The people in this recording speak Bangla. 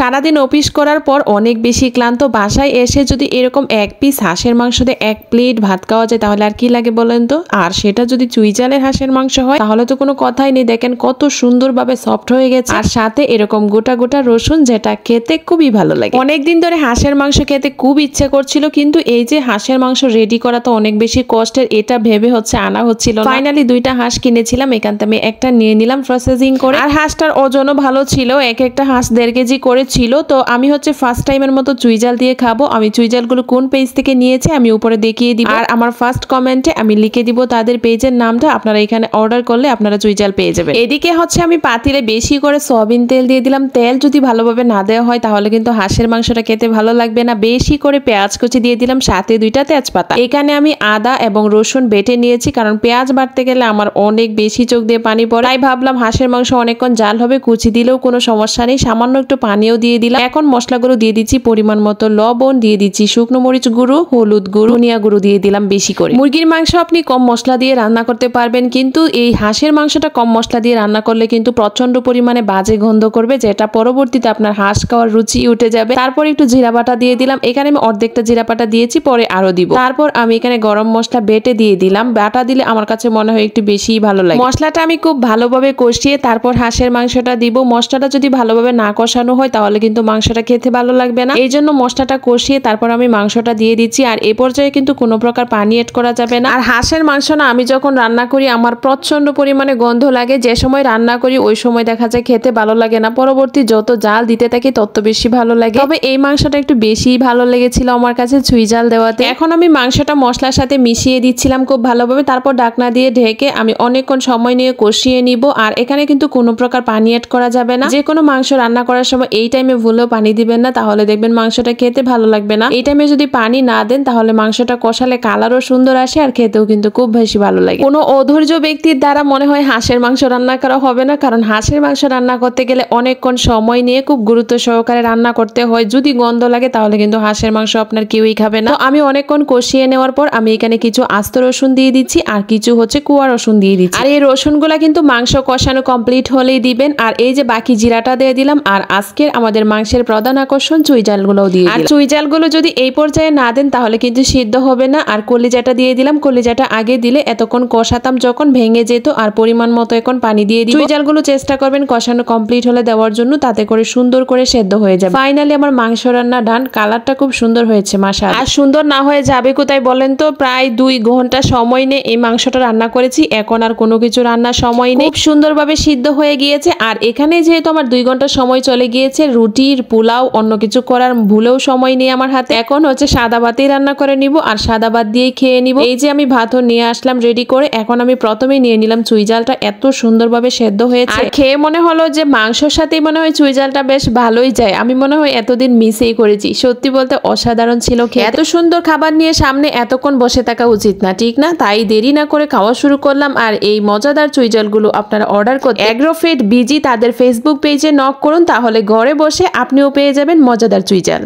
সারাদিন অফিস করার পর অনেক বেশি ক্লান্ত, বাসায় এসে যদি এরকম এক পিস হাঁসের মাংস দিয়ে এক প্লেট ভাত খাওয়া যায় তাহলে আর কি লাগে বলেন তো। আর সেটা যদি চুইঝালের হাঁসের মাংস হয় তাহলে তো কোনো কথাই নেই। দেখেন কত সুন্দরভাবে সফট হয়ে গেছে, আর সাথে এরকম গোটা গোটা রসুন, যেটা খেতে খুবই ভালো লাগে। অনেকদিন ধরে হাঁসের মাংস খেতে খুব ইচ্ছা করছিল, কিন্তু এই যে হাঁসের মাংস রেডি করা তো অনেক বেশি কষ্টের, এটা ভেবে আনা হচ্ছিল। ফাইনালি 2টা হাঁস কিনেছিলাম, এখান থেকে আমি একটা নিয়ে নিলাম প্রসেসিং করে। আর হাঁসটার ওজনও ভালো ছিল, একটা হাঁস 1.5 কেজি করে ছিল। তো আমি ফার্স্ট টাইমের মতো চুইঝাল দিয়ে খাবো। আমি চুইঝালগুলো কোন পেজ থেকে নিয়েছে আমি উপরে দেখিয়ে দিব, আর আমার ফার্স্ট কমেন্টে আমি লিখে দিব তাদের পেজের নামটা। আপনারা এখানে অর্ডার করলে আপনারা চুইঝাল পেয়ে যাবেন। এদিকে আমি পাতিলে বেশি করে সয়াবিন তেল দিয়ে দিলাম। তেল যদি ভালোভাবে না দেওয়া হয় তাহলে কিন্তু হাঁসের মাংসটা খেতে ভালো লাগবে না। বেশি করে পেঁয়াজ কুচি দিয়ে দিলাম, সাথে 2টা তেজপাতা। এখানে আমি আদা এবং রসুন বেটে নিয়েছি, কারণ পেঁয়াজ বাটতে গেলে আমার অনেক বেশি চোখ দিয়ে পানি পড়ে। তাই ভাবলাম হাঁসের মাংস অনেকক্ষণ জাল হবে, কুচি দিলেও কোনো সমস্যা নেই। সামান্য একটু পানিও দিয়ে দিলাম। এখন মশলাগুলো দিয়ে দিচ্ছি পরিমাণ মতো লবণ, দিয়ে দিচ্ছি শুকনো মরিচ গুঁড়ো, হলুদ গুঁড়ো, ধনিয়া গুঁড়ো দিয়ে দিলাম বেশি করে। মুরগির মাংস আপনি কম মশলা দিয়ে রান্না করতে পারবেন, কিন্তু এই হাঁসের মাংসটা কম মশলা দিয়ে রান্না করলে কিন্তু প্রচন্ড পরিমাণে বাজে গন্ধ করবে, যেটা পরবর্তীতে আপনার হাঁস খাওয়ার রুচি উঠে যাবে। তারপর একটু জিরা বাটা দিয়ে দিলাম, এখানে আমি অর্ধেকটা জিরা বাটা দিয়েছি, পরে আরো দিব। তারপর আমি এখানে গরম মশলা বেটে দিয়ে দিলাম। বাটা দিলে আমার কাছে মনে হয় একটু বেশি ভালো লাগে। মশলাটা আমি খুব ভালোভাবে কষিয়ে তারপর হাঁসের মাংসটা দিব। মশলাটা যদি ভালোভাবে না কষানো হয় তাহলে কিন্তু মাংসটা খেতে ভালো লাগবে না। এই জন্য মশলাটা কষিয়ে তারপর আমি মাংসটা দিয়ে দিচ্ছি। আর এই পর্যায়ে কিন্তু কোনো প্রকার পানি এড করা যাবে না। আর হাঁসের মাংস না আমি যখন রান্না করি আমার প্রচন্ড পরিমাণে গন্ধ লাগে। যে সময় রান্না করি ওই সময় দেখা যায় খেতে ভালো লাগে না, পরবর্তী যত জাল দিতে থাকি তত বেশি ভালো লাগে। তবে এই মাংসটা একটু বেশি ভালো লেগেছিল আমার কাছে চুইঝাল দেওয়াতে। এখন আমি মাংসটা মশলার সাথে মিশিয়ে দিচ্ছিলাম খুব ভালোভাবে। তারপর ঢাকনা দিয়ে ঢেকে আমি অনেকক্ষণ সময় নিয়ে কষিয়ে নিব। আর এখানে কিন্তু কোনো প্রকার পানি এড করা যাবে না। যে কোনো মাংস রান্না করার সময় এই টাইমে ভুলেও পানি দিবেন না, তাহলে দেখবেন মাংসটা খেতে ভালো লাগবে না। এই টাইমে যদি পানি না দেন তাহলে মাংসটা কষালে কালারও সুন্দর আসে আর খেতেও কিন্তু খুব বেশি ভালো লাগে। কোনো অধৈর্য ব্যক্তির দ্বারা মনে হয় হাঁসের মাংস রান্না করা হবে না, কারণ হাঁসের মাংস রান্না করতে গেলে অনেকক্ষণ সময় নিয়ে খুব গুরুত্ব সহকারে রান্না করতে হয়। যদি গন্ধ লাগে তাহলে কিন্তু হাঁসের মাংস আপনার কেউই খাবে না। তো আমি অনেকক্ষণ কষিয়ে নেওয়ার পর আমি এখানে কিছু আস্ত রসুন দিয়ে দিচ্ছি, আর কিছু কুয়া রসুন দিয়ে দিচ্ছি। আর এই রসুনগুলা কিন্তু মাংস কষানো কমপ্লিট হলেই দিবেন। আর এই যে বাকি জিরাটা দিয়ে দিলাম। আর আজকের আমাদের মাংসের প্রধান আকর্ষণ চুইঝালগুলোও দিয়ে দিলাম। আর চুইঝালগুলো যদি এই পর্যায়ে না দেন তাহলে কিন্তু সিদ্ধ হবে না। আর কলিজাটা দিয়ে দিলাম। কলিজাটা আগে দিলে এতক্ষণ কষাতাম যখন ভেঙে যেত। আর পরিমাণ মতো এখন পানি দিয়ে দিই। চুইঝালগুলো চেষ্টা করবেন কষানো কমপ্লিট হলে দেওয়ার জন্য, তাতে করে সুন্দর করে সেদ্ধ হয়ে যাবে। ফাইনালি আমার মাংস রান্না ডান। কালারটা খুব সুন্দর হয়েছে মাশাআল্লাহ। আর সুন্দর না হয়ে যাবে কোথায় বলেন তো? প্রায় 2 ঘন্টা সময় নিয়ে এই মাংসটা রান্না করেছি। এখন আর কোনো কিছু রান্নার সময় নেই, খুব সুন্দরভাবে সিদ্ধ হয়ে গিয়েছে। আর এখানে যেহেতু আমার 2 ঘন্টা সময় চলে গিয়েছে, রুটির পোলাও অন্য কিছু করার ভুলেও সময় নেই আমার হাতে। এখন সাদা ভাতেই রান্না করে নিব, আর সাদা ভাত দিয়েই খেয়ে নিব। এই যে আমি ভাতও নিয়ে আসলাম রেডি করে। এখন আমি প্রথমেই নিয়ে নিলাম চুইঝালটা, এত সুন্দরভাবে সেদ্ধ হয়েছে। আর খেয়ে মনে হলো যে মাংসর সাথেই মনে হয় চুইঝালটা বেশ ভালোই যায়। আমি মনে হয় এতদিন মিসেই করেছি। সত্যি বলতে অসাধারণ ছিল খেয়ে। এত সুন্দর খাবার নিয়ে সামনে এতক্ষণ বসে থাকা উচিত না, ঠিক না? তাই দেরি না করে খাওয়া শুরু করলাম। আর এই মজাদার চুইঝালগুলো আপনারা অর্ডার করতে এগ্রোফিট বিজি তাদের ফেসবুক পেজে নক করুন, তাহলে ঘরে বসে আপনিও পেয়ে যাবেন মজাদার চুইঝাল।